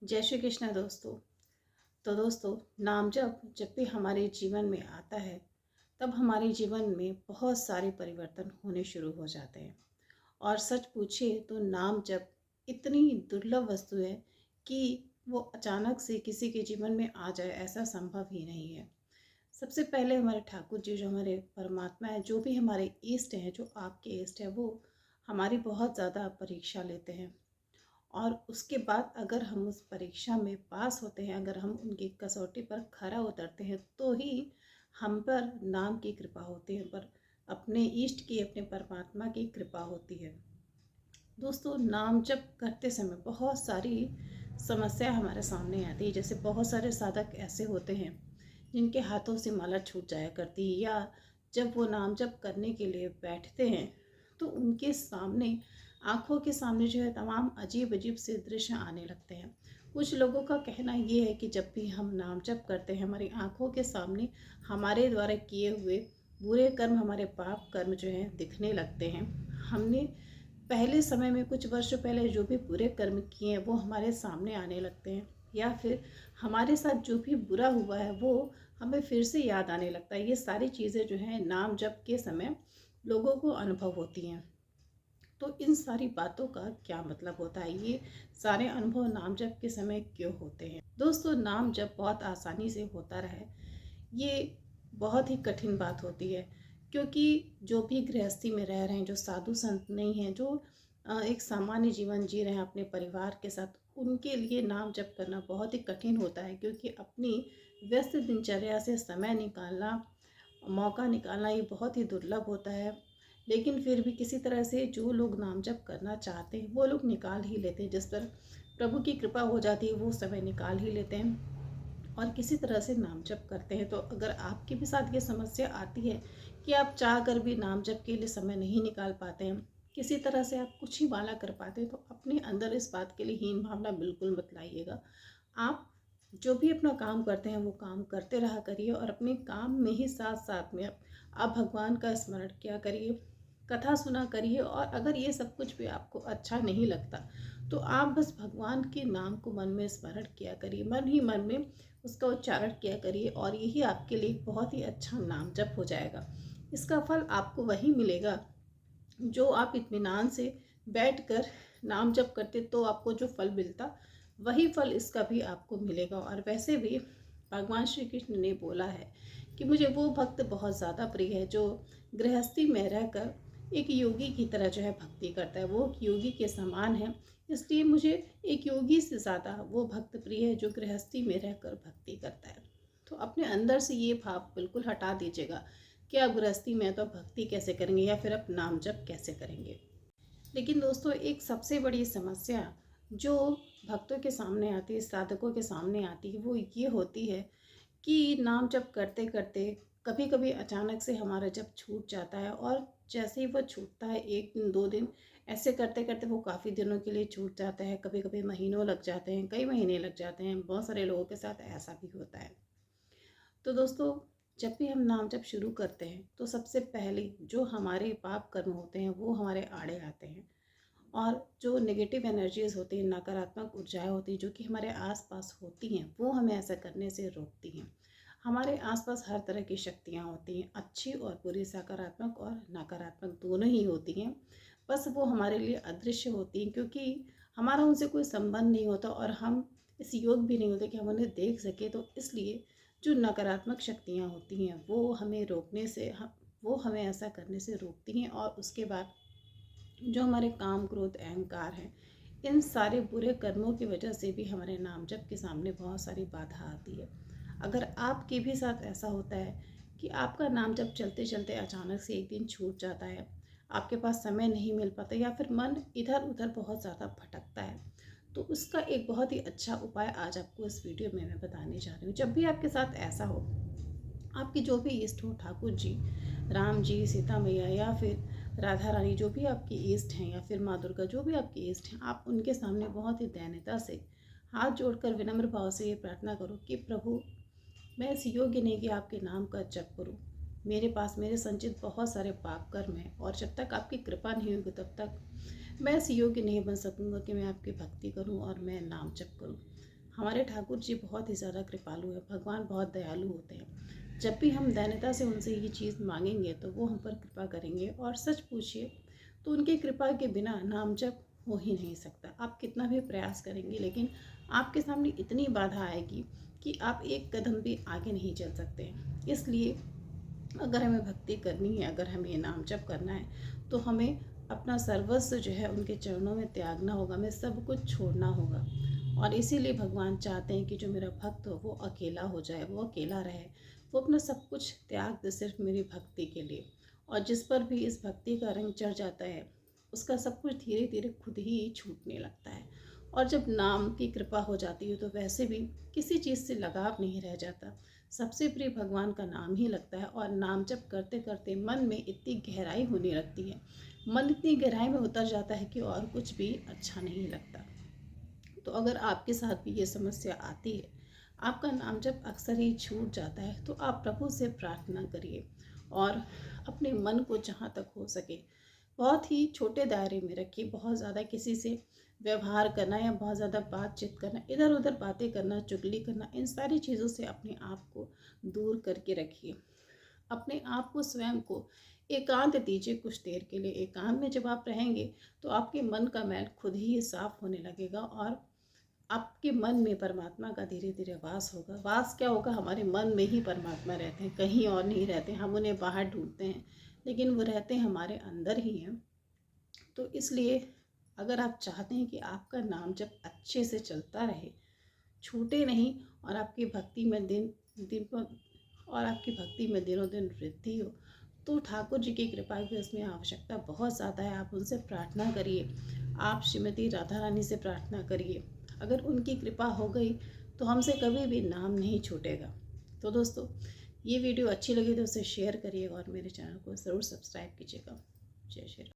जय श्री कृष्ण दोस्तों। तो दोस्तों, नाम जब भी हमारे जीवन में आता है तब हमारे जीवन में बहुत सारे परिवर्तन होने शुरू हो जाते हैं। और सच पूछिए तो नाम जप इतनी दुर्लभ वस्तु है कि वो अचानक से किसी के जीवन में आ जाए ऐसा संभव ही नहीं है। सबसे पहले हमारे ठाकुर जी, जो हमारे परमात्मा है, जो भी हमारे इष्ट हैं, जो आपके इष्ट है, वो हमारी बहुत ज़्यादा परीक्षा लेते हैं। और उसके बाद अगर हम उस परीक्षा में पास होते हैं, अगर हम उनकी कसौटी पर खरा उतरते हैं, तो ही हम पर नाम की कृपा होती है, पर अपने इष्ट की, अपने परमात्मा की कृपा होती है। दोस्तों, नाम जप करते समय बहुत सारी समस्या हमारे सामने आती है। जैसे बहुत सारे साधक ऐसे होते हैं जिनके हाथों से माला छूट जाया करती है, या जब वो नाम जप करने के लिए बैठते हैं तो उनके सामने, आँखों के सामने जो है, तमाम अजीब अजीब से दृश्य आने लगते हैं। कुछ लोगों का कहना ये है कि जब भी हम नाम जप करते हैं, हमारी आँखों के सामने हमारे द्वारा किए हुए बुरे कर्म, हमारे पाप कर्म जो हैं दिखने लगते हैं। हमने पहले समय में, कुछ वर्ष पहले जो भी बुरे कर्म किए हैं वो हमारे सामने आने लगते हैं, या फिर हमारे साथ जो भी बुरा हुआ है वो हमें फिर से याद आने लगता है। ये सारी चीज़ें जो हैं नाम जप के समय लोगों को अनुभव होती हैं। तो इन सारी बातों का क्या मतलब होता है, ये सारे अनुभव नाम जप के समय क्यों होते हैं? दोस्तों, नाम जप बहुत आसानी से होता रहे, ये बहुत ही कठिन बात होती है। क्योंकि जो भी गृहस्थी में रह रहे हैं, जो साधु संत नहीं हैं, जो एक सामान्य जीवन जी रहे हैं अपने परिवार के साथ, उनके लिए नाम जप करना बहुत ही कठिन होता है। क्योंकि अपनी व्यस्त दिनचर्या से समय निकालना, मौका निकालना, ये बहुत ही दुर्लभ होता है। लेकिन फिर भी किसी तरह से जो लोग नाम जप करना चाहते हैं वो लोग निकाल ही लेते हैं। जिस पर प्रभु की कृपा हो जाती है वो समय निकाल ही लेते हैं और किसी तरह से नाम जप करते हैं। तो अगर आपके भी साथ ये समस्या आती है कि आप चाह कर भी नाम जप के लिए समय नहीं निकाल पाते हैं, किसी तरह से आप कुछ ही माला कर पाते हैं, तो अपने अंदर इस बात के लिए हीन भावना बिल्कुल मत लाइएगा। आप जो भी अपना काम करते हैं वो काम करते रहा करिए, और अपने काम में ही साथ साथ में आप भगवान का स्मरण किया करिए, कथा सुना करिए। और अगर ये सब कुछ भी आपको अच्छा नहीं लगता तो आप बस भगवान के नाम को मन में स्मरण किया करिए, मन ही मन में उसका उच्चारण किया करिए, और यही आपके लिए एक बहुत ही अच्छा नाम जप हो जाएगा। इसका फल आपको वही मिलेगा जो आप इत्मीनान से बैठकर नाम जप करते तो आपको जो फल मिलता, वही फल इसका भी आपको मिलेगा। और वैसे भी भगवान श्री कृष्ण ने बोला है कि मुझे वो भक्त बहुत ज़्यादा प्रिय है जो गृहस्थी में रहकर एक योगी की तरह जो है भक्ति करता है, वो एक योगी के समान है। इसलिए मुझे एक योगी से ज़्यादा वो भक्त प्रिय है जो गृहस्थी में रहकर भक्ति करता है। तो अपने अंदर से ये भाव बिल्कुल हटा दीजिएगा कि आप गृहस्थी में तो भक्ति कैसे करेंगे, या फिर आप नाम जप कैसे करेंगे। लेकिन दोस्तों, एक सबसे बड़ी समस्या जो भक्तों के सामने आती है, साधकों के सामने आती है, वो ये होती है कि नाम जप करते करते कभी कभी अचानक से हमारा जप छूट जाता है। और जैसे ही वो छूटता है, एक दिन दो दिन ऐसे करते करते वो काफ़ी दिनों के लिए छूट जाता है। कभी कभी महीनों लग जाते हैं, कई महीने लग जाते हैं। बहुत सारे लोगों के साथ ऐसा भी होता है। तो दोस्तों, जब भी हम नाम जप शुरू करते हैं तो सबसे पहले जो हमारे पाप कर्म होते हैं वो हमारे आड़े आते हैं, और जो नेगेटिव एनर्जीज होती हैं, नकारात्मक ऊर्जाएं होती हैं जो कि हमारे आसपास होती हैं, वो हमें ऐसा करने से रोकती हैं। हमारे आसपास हर तरह की शक्तियाँ होती हैं, अच्छी और बुरी, सकारात्मक और नकारात्मक दोनों ही होती हैं। बस वो हमारे लिए अदृश्य होती हैं, क्योंकि हमारा उनसे कोई संबंध नहीं होता और हम इस योग भी नहीं होते कि हम उन्हें देख सके। तो इसलिए जो नकारात्मक शक्तियाँ होती हैं वो हमें रोकने से, वो हमें ऐसा करने से रोकती हैं। और उसके बाद जो हमारे काम, क्रोध, अहंकार हैं, इन सारे बुरे कर्मों की वजह से भी हमारे नाम जप के सामने बहुत सारी बाधा आती है। अगर आपके भी साथ ऐसा होता है कि आपका नाम जप चलते चलते अचानक से एक दिन छूट जाता है, आपके पास समय नहीं मिल पाता, या फिर मन इधर उधर बहुत ज़्यादा भटकता है, तो उसका एक बहुत ही अच्छा उपाय आज आपको इस वीडियो में मैं बताने जा रही हूँ। जब भी आपके साथ ऐसा हो, आपकी जो भी इष्ट हो, ठाकुर जी, राम जी, सीता मैया, या फिर राधा रानी, जो भी आपकी इष्ट हैं, या फिर माँ दुर्गा, जो भी आपकी इष्ट हैं, आप उनके सामने बहुत ही दैन्यता से हाथ जोड़कर विनम्र भाव से ये प्रार्थना करो कि प्रभु, मैं इस योग्य नहीं कि आपके नाम का जप करूं। मेरे पास मेरे संचित बहुत सारे पाप कर्म हैं, और जब तक आपकी कृपा नहीं होगी तब तक मैं इस योग्य नहीं बन सकूँगा कि मैं आपकी भक्ति करूँ और मैं नाम जप करूँ। हमारे ठाकुर जी बहुत ही ज़्यादा कृपालु हैं, भगवान बहुत दयालु होते हैं। जब भी हम दैन्यता से उनसे ये चीज़ मांगेंगे तो वो हम पर कृपा करेंगे, और सच पूछिए तो उनकी कृपा के बिना नाम जप हो ही नहीं सकता। आप कितना भी प्रयास करेंगे लेकिन आपके सामने इतनी बाधा आएगी कि आप एक कदम भी आगे नहीं चल सकते। इसलिए अगर हमें भक्ति करनी है, अगर हमें नाम जप करना है, तो हमें अपना सर्वस्व जो है उनके चरणों में त्यागना होगा, हमें सब कुछ छोड़ना होगा। और इसीलिए भगवान चाहते हैं कि जो मेरा भक्त हो वो अकेला हो जाए, वो अकेला रहे, वो अपना सब कुछ त्याग दे सिर्फ मेरी भक्ति के लिए। और जिस पर भी इस भक्ति का रंग चढ़ जाता है, उसका सब कुछ धीरे धीरे खुद ही छूटने लगता है। और जब नाम की कृपा हो जाती है तो वैसे भी किसी चीज़ से लगाव नहीं रह जाता, सबसे प्रिय भगवान का नाम ही लगता है। और नाम जप करते करते मन में इतनी गहराई होने लगती है, मन इतनी गहराई में उतर जाता है कि और कुछ भी अच्छा नहीं लगता। तो अगर आपके साथ भी ये समस्या आती है, आपका नाम जब अक्सर ही छूट जाता है, तो आप प्रभु से प्रार्थना करिए और अपने मन को जहाँ तक हो सके बहुत ही छोटे दायरे में रखिए। बहुत ज़्यादा किसी से व्यवहार करना या बहुत ज़्यादा बातचीत करना, इधर उधर बातें करना, चुगली करना, इन सारी चीज़ों से अपने आप को दूर करके रखिए। अपने आप को, स्वयं को एकांत दीजिए कुछ देर के लिए। एकांत में जब आप रहेंगे तो आपके मन का मैल खुद ही साफ होने लगेगा, और आपके मन में परमात्मा का धीरे धीरे वास होगा। वास क्या होगा, हमारे मन में ही परमात्मा रहते हैं, कहीं और नहीं रहते। हम उन्हें बाहर ढूंढते हैं लेकिन वो रहते हमारे अंदर ही हैं। तो इसलिए अगर आप चाहते हैं कि आपका नाम जब अच्छे से चलता रहे, छूटे नहीं, और आपकी भक्ति में दिन दिन पर और आपकी भक्ति में दिनों दिन वृद्धि हो, तो ठाकुर जी की कृपा की उसमें आवश्यकता बहुत ज़्यादा है। आप उनसे प्रार्थना करिए, आप श्रीमती राधा रानी से प्रार्थना करिए। अगर उनकी कृपा हो गई तो हमसे कभी भी नाम नहीं छूटेगा। तो दोस्तों, ये वीडियो अच्छी लगी तो उसे शेयर करिएगा और मेरे चैनल को ज़रूर सब्सक्राइब कीजिएगा। जय श्री राम।